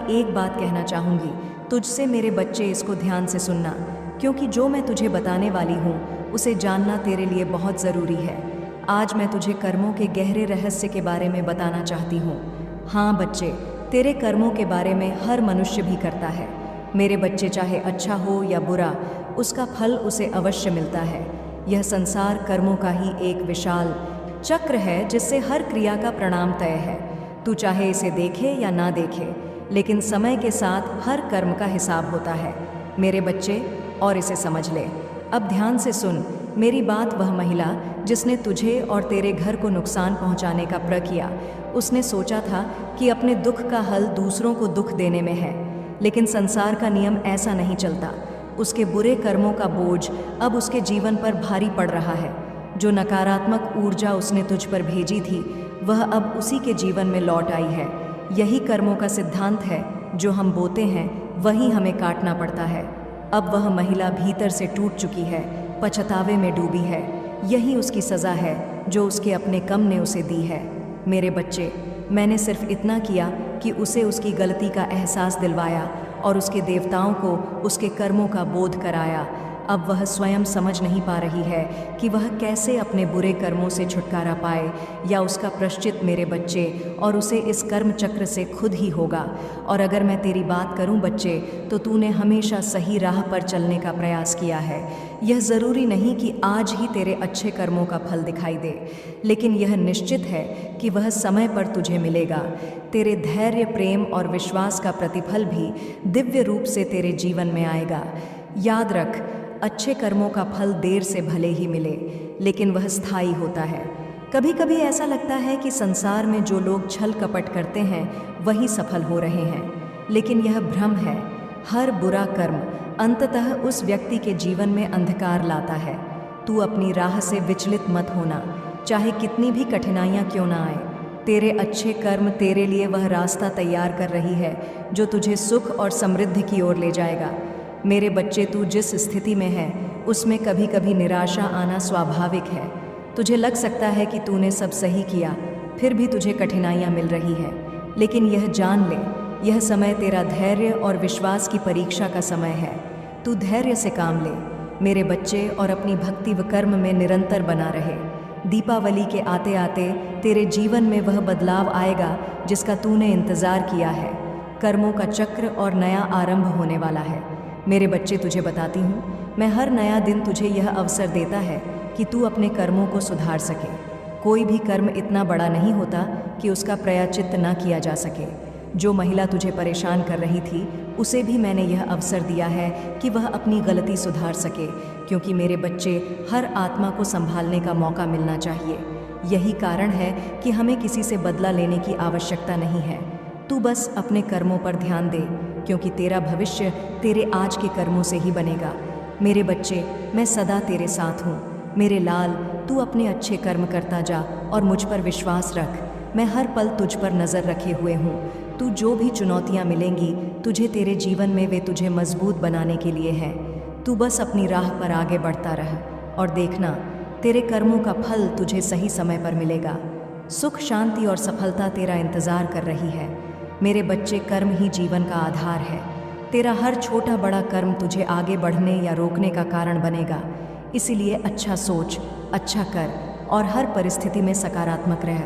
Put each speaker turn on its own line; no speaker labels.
एक बात कहना चाहूँगी तुझसे मेरे बच्चे, इसको ध्यान से सुनना, क्योंकि जो मैं तुझे बताने वाली हूँ उसे जानना तेरे लिए बहुत ज़रूरी है। आज मैं तुझे कर्मों के गहरे रहस्य के बारे में बताना चाहती हूँ। हाँ बच्चे, तेरे कर्मों के बारे में हर मनुष्य भी करता है। मेरे बच्चे, चाहे अच्छा हो या बुरा, उसका फल उसे अवश्य मिलता है। यह संसार कर्मों का ही एक विशाल चक्र है जिससे हर क्रिया का परिणाम तय है। तू चाहे इसे देखे या ना देखे, लेकिन समय के साथ हर कर्म का हिसाब होता है मेरे बच्चे, और इसे समझ ले। अब ध्यान से सुन मेरी बात। वह महिला जिसने तुझे और तेरे घर को नुकसान पहुंचाने का प्रण किया, उसने सोचा था कि अपने दुख का हल दूसरों को दुख देने में है, लेकिन संसार का नियम ऐसा नहीं चलता। उसके बुरे कर्मों का बोझ अब उसके जीवन पर भारी पड़ रहा है। जो नकारात्मक ऊर्जा उसने तुझ पर भेजी थी, वह अब उसी के जीवन में लौट आई है। यही कर्मों का सिद्धांत है, जो हम बोते हैं वही हमें काटना पड़ता है। अब वह महिला भीतर से टूट चुकी है, पछतावे में डूबी है। यही उसकी सज़ा है जो उसके अपने कर्म ने उसे दी है। मेरे बच्चे, मैंने सिर्फ इतना किया कि उसे उसकी गलती का एहसास दिलवाया और उसके देवताओं को उसके कर्मों का बोध कराया। अब वह स्वयं समझ नहीं पा रही है कि वह कैसे अपने बुरे कर्मों से छुटकारा पाए या उसका प्रायश्चित। मेरे बच्चे, और उसे इस कर्म चक्र से खुद ही होगा। और अगर मैं तेरी बात करूं बच्चे, तो तूने हमेशा सही राह पर चलने का प्रयास किया है। यह ज़रूरी नहीं कि आज ही तेरे अच्छे कर्मों का फल दिखाई दे, लेकिन यह निश्चित है कि वह समय पर तुझे मिलेगा। तेरे धैर्य, प्रेम और विश्वास का प्रतिफल भी दिव्य रूप से तेरे जीवन में आएगा। याद रख, अच्छे कर्मों का फल देर से भले ही मिले, लेकिन वह स्थायी होता है। कभी कभी ऐसा लगता है कि संसार में जो लोग छल कपट करते हैं वही सफल हो रहे हैं, लेकिन यह भ्रम है। हर बुरा कर्म अंततः उस व्यक्ति के जीवन में अंधकार लाता है। तू अपनी राह से विचलित मत होना, चाहे कितनी भी कठिनाइयाँ क्यों ना आए। तेरे अच्छे कर्म तेरे लिए वह रास्ता तैयार कर रही है जो तुझे सुख और समृद्धि की ओर ले जाएगा। मेरे बच्चे, तू जिस स्थिति में है उसमें कभी कभी निराशा आना स्वाभाविक है। तुझे लग सकता है कि तूने सब सही किया, फिर भी तुझे कठिनाइयाँ मिल रही है, लेकिन यह जान ले, यह समय तेरा धैर्य और विश्वास की परीक्षा का समय है। तू धैर्य से काम ले मेरे बच्चे, और अपनी भक्ति व कर्म में निरंतर बना रहे। दीपावली के आते आते तेरे जीवन में वह बदलाव आएगा जिसका तूने इंतज़ार किया है। कर्मों का चक्र और नया आरंभ होने वाला है। मेरे बच्चे, तुझे बताती हूँ, मैं हर नया दिन तुझे यह अवसर देता है कि तू अपने कर्मों को सुधार सके। कोई भी कर्म इतना बड़ा नहीं होता कि उसका प्रायश्चित न किया जा सके। जो महिला तुझे परेशान कर रही थी, उसे भी मैंने यह अवसर दिया है कि वह अपनी गलती सुधार सके, क्योंकि मेरे बच्चे, हर आत्मा को संभालने का मौका मिलना चाहिए। यही कारण है कि हमें किसी से बदला लेने की आवश्यकता नहीं है। तू बस अपने कर्मों पर ध्यान दे, क्योंकि तेरा भविष्य तेरे आज के कर्मों से ही बनेगा। मेरे बच्चे, मैं सदा तेरे साथ हूँ। मेरे लाल, तू अपने अच्छे कर्म करता जा और मुझ पर विश्वास रख। मैं हर पल तुझ पर नज़र रखे हुए हूँ। तू जो भी चुनौतियाँ मिलेंगी तुझे तेरे जीवन में, वे तुझे मजबूत बनाने के लिए हैं। तू बस अपनी राह पर आगे बढ़ता रह, और देखना, तेरे कर्मों का फल तुझे सही समय पर मिलेगा। सुख, शांति और सफलता तेरा इंतज़ार कर रही है। मेरे बच्चे, कर्म ही जीवन का आधार है। तेरा हर छोटा बड़ा कर्म तुझे आगे बढ़ने या रोकने का कारण बनेगा। इसीलिए अच्छा सोच, अच्छा कर और हर परिस्थिति में सकारात्मक रह।